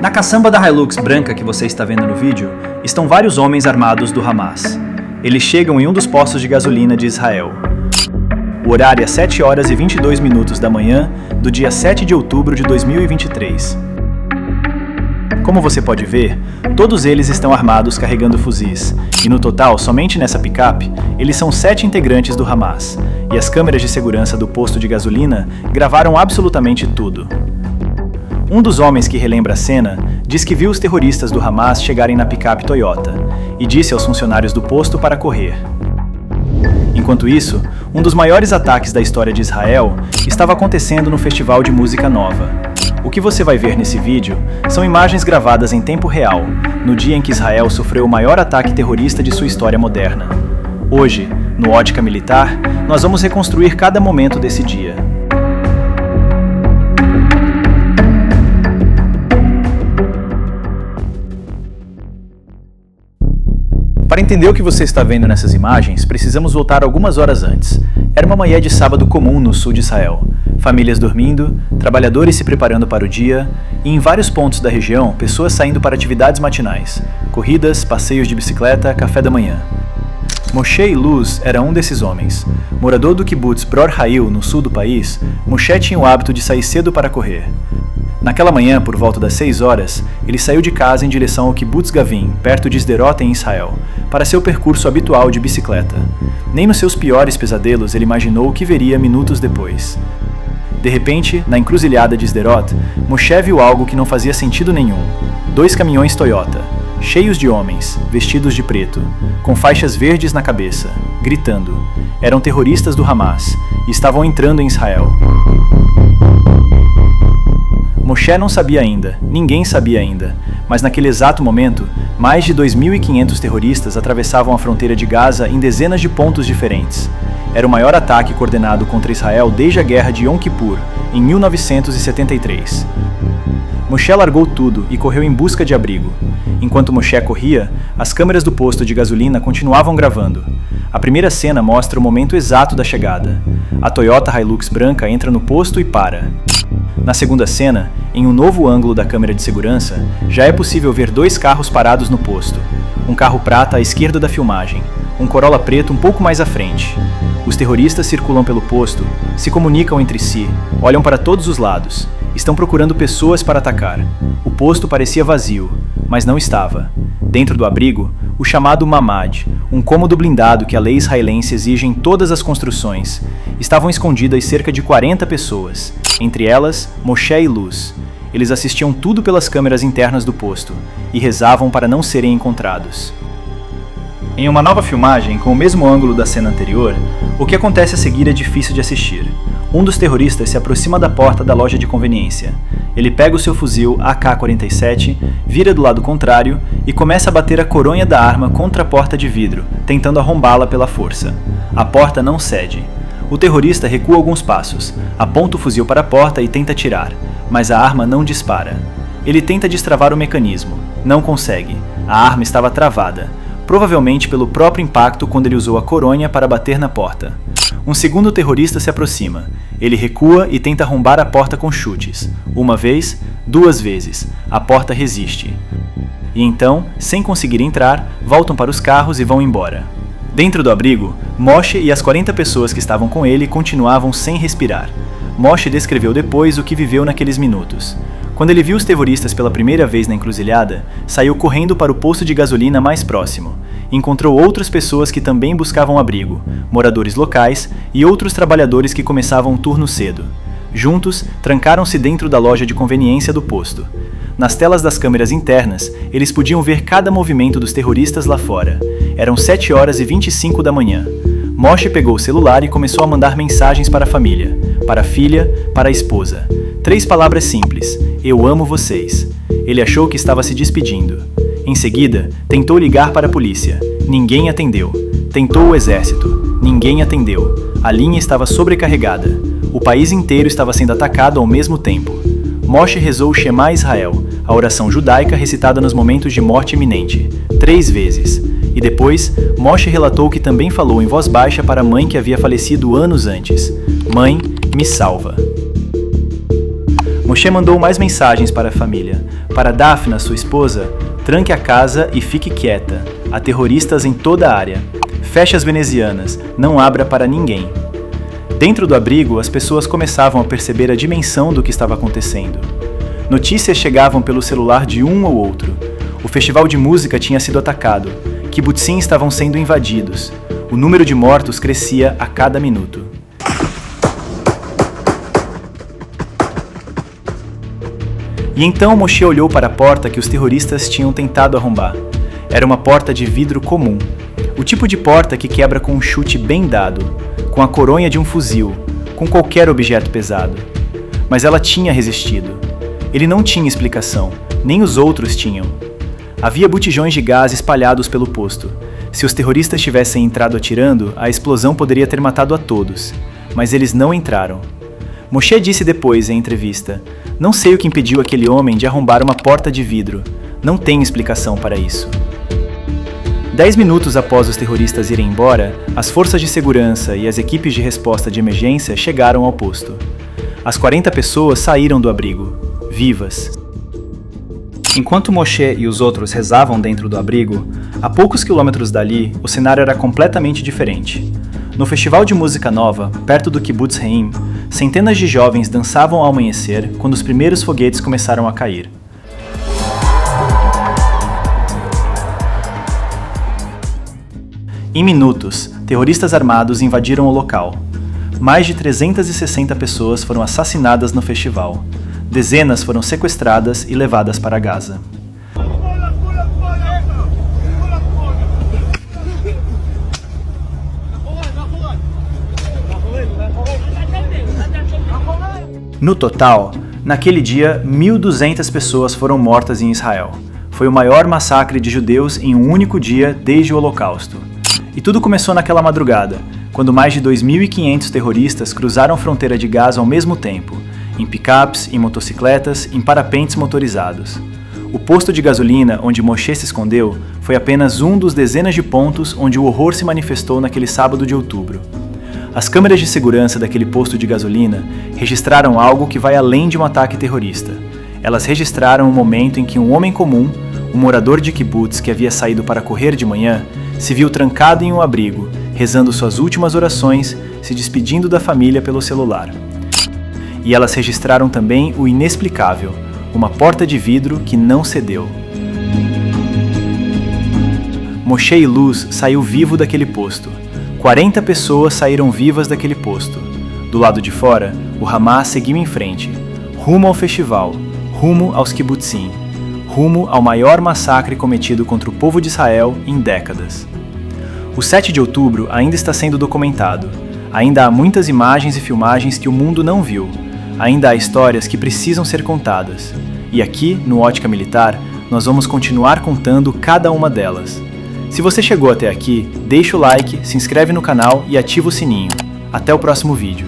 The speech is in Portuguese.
Na caçamba da Hilux branca que você está vendo no vídeo, estão vários homens armados do Hamas. Eles chegam em um dos postos de gasolina de Israel. O horário é 7 horas e 22 minutos da manhã do dia 7 de outubro de 2023. Como você pode ver, todos eles estão armados carregando fuzis, e no total, somente nessa picape, eles são 7 integrantes do Hamas, e as câmeras de segurança do posto de gasolina gravaram absolutamente tudo. Um dos homens que relembra a cena diz que viu os terroristas do Hamas chegarem na picape Toyota e disse aos funcionários do posto para correr. Enquanto isso, um dos maiores ataques da história de Israel estava acontecendo no Festival de Música Nova. O que você vai ver nesse vídeo são imagens gravadas em tempo real, no dia em que Israel sofreu o maior ataque terrorista de sua história moderna. Hoje, no Ótica Militar, nós vamos reconstruir cada momento desse dia. Para entender o que você está vendo nessas imagens, precisamos voltar algumas horas antes. Era uma manhã de sábado comum no sul de Israel. Famílias dormindo, trabalhadores se preparando para o dia, e em vários pontos da região, pessoas saindo para atividades matinais, corridas, passeios de bicicleta, café da manhã. Moshe Luz era um desses homens. Morador do kibbutz Bror Hail, no sul do país, Moshe tinha o hábito de sair cedo para correr. Naquela manhã, por volta das 6 horas, ele saiu de casa em direção ao kibbutz Gavim, perto de Sderot, em Israel, para seu percurso habitual de bicicleta. Nem nos seus piores pesadelos ele imaginou o que veria minutos depois. De repente, na encruzilhada de Sderot, Moshe viu algo que não fazia sentido nenhum. 2 caminhões Toyota, cheios de homens, vestidos de preto, com faixas verdes na cabeça, gritando. Eram terroristas do Hamas e estavam entrando em Israel. Moshe não sabia ainda, ninguém sabia ainda, mas naquele exato momento, mais de 2.500 terroristas atravessavam a fronteira de Gaza em dezenas de pontos diferentes. Era o maior ataque coordenado contra Israel desde a Guerra de Yom Kippur, em 1973. Moshe largou tudo e correu em busca de abrigo. Enquanto Moshe corria, as câmeras do posto de gasolina continuavam gravando. A primeira cena mostra o momento exato da chegada. A Toyota Hilux branca entra no posto e para. Na segunda cena, em um novo ângulo da câmera de segurança, já é possível ver 2 carros parados no posto. Um carro prata à esquerda da filmagem, um Corolla preto um pouco mais à frente. Os terroristas circulam pelo posto, se comunicam entre si, olham para todos os lados, estão procurando pessoas para atacar. O posto parecia vazio, mas não estava. Dentro do abrigo, o chamado Mamad, um cômodo blindado que a lei israelense exige em todas as construções, estavam escondidas cerca de 40 pessoas, entre elas Moshe e Luz. Eles assistiam tudo pelas câmeras internas do posto e rezavam para não serem encontrados. Em uma nova filmagem, com o mesmo ângulo da cena anterior, o que acontece a seguir é difícil de assistir. Um dos terroristas se aproxima da porta da loja de conveniência. Ele pega o seu fuzil AK-47, vira do lado contrário e começa a bater a coronha da arma contra a porta de vidro, tentando arrombá-la pela força. A porta não cede. O terrorista recua alguns passos, aponta o fuzil para a porta e tenta atirar, mas a arma não dispara. Ele tenta destravar o mecanismo. Não consegue. A arma estava travada, provavelmente pelo próprio impacto quando ele usou a coronha para bater na porta. Um segundo terrorista se aproxima. Ele recua e tenta arrombar a porta com chutes. Uma vez, 2 vezes. A porta resiste. E então, sem conseguir entrar, voltam para os carros e vão embora. Dentro do abrigo, Moshe e as 40 pessoas que estavam com ele continuavam sem respirar. Moshe descreveu depois o que viveu naqueles minutos. Quando ele viu os terroristas pela primeira vez na encruzilhada, saiu correndo para o posto de gasolina mais próximo. Encontrou outras pessoas que também buscavam abrigo, moradores locais e outros trabalhadores que começavam um turno cedo. Juntos, trancaram-se dentro da loja de conveniência do posto. Nas telas das câmeras internas, eles podiam ver cada movimento dos terroristas lá fora. Eram 7 horas e 25 da manhã. Moshe pegou o celular e começou a mandar mensagens para a família, para a filha, para a esposa. 3 palavras simples: eu amo vocês. Ele achou que estava se despedindo. Em seguida, tentou ligar para a polícia. Ninguém atendeu. Tentou o exército. Ninguém atendeu. A linha estava sobrecarregada. O país inteiro estava sendo atacado ao mesmo tempo. Moshe rezou o Shema Israel, a oração judaica recitada nos momentos de morte iminente, 3 vezes. E depois, Moshe relatou que também falou em voz baixa para a mãe que havia falecido anos antes: Mãe, me salva. Moshe mandou mais mensagens para a família. Para Daphna, sua esposa, tranque a casa e fique quieta. Há terroristas em toda a área. Feche as venezianas, não abra para ninguém. Dentro do abrigo, as pessoas começavam a perceber a dimensão do que estava acontecendo. Notícias chegavam pelo celular de um ou outro. O festival de música tinha sido atacado. Kibbutzim estavam sendo invadidos. O número de mortos crescia a cada minuto. E então Moshe olhou para a porta que os terroristas tinham tentado arrombar. Era uma porta de vidro comum. O tipo de porta que quebra com um chute bem dado, com a coronha de um fuzil, com qualquer objeto pesado. Mas ela tinha resistido. Ele não tinha explicação, nem os outros tinham. Havia botijões de gás espalhados pelo posto. Se os terroristas tivessem entrado atirando, a explosão poderia ter matado a todos. Mas eles não entraram. Moshe disse depois, em entrevista, "Não sei o que impediu aquele homem de arrombar uma porta de vidro. Não tem explicação para isso." 10 minutos após os terroristas irem embora, as forças de segurança e as equipes de resposta de emergência chegaram ao posto. As 40 pessoas saíram do abrigo, vivas. Enquanto Moshe e os outros rezavam dentro do abrigo, a poucos quilômetros dali, o cenário era completamente diferente. No festival de música nova, perto do Kibbutz Reim, centenas de jovens dançavam ao amanhecer quando os primeiros foguetes começaram a cair. Em minutos, terroristas armados invadiram o local. Mais de 360 pessoas foram assassinadas no festival. Dezenas foram sequestradas e levadas para Gaza. No total, naquele dia, 1.200 pessoas foram mortas em Israel. Foi o maior massacre de judeus em um único dia desde o Holocausto. E tudo começou naquela madrugada, quando mais de 2.500 terroristas cruzaram a fronteira de Gaza ao mesmo tempo, em picapes, em motocicletas, em parapentes motorizados. O posto de gasolina onde Moshe se escondeu foi apenas um dos dezenas de pontos onde o horror se manifestou naquele sábado de outubro. As câmeras de segurança daquele posto de gasolina registraram algo que vai além de um ataque terrorista. Elas registraram o momento em que um homem comum, um morador de kibbutz que havia saído para correr de manhã, se viu trancado em um abrigo, rezando suas últimas orações, se despedindo da família pelo celular. E elas registraram também o inexplicável, uma porta de vidro que não cedeu. Moshe e Luz saiu vivo daquele posto. 40 pessoas saíram vivas daquele posto. Do lado de fora, o Hamas seguiu em frente, rumo ao festival, rumo aos kibbutzim, rumo ao maior massacre cometido contra o povo de Israel em décadas. O 7 de outubro ainda está sendo documentado. Ainda há muitas imagens e filmagens que o mundo não viu. Ainda há histórias que precisam ser contadas. E aqui, no Ótica Militar, nós vamos continuar contando cada uma delas. Se você chegou até aqui, deixa o like, se inscreve no canal e ativa o sininho. Até o próximo vídeo.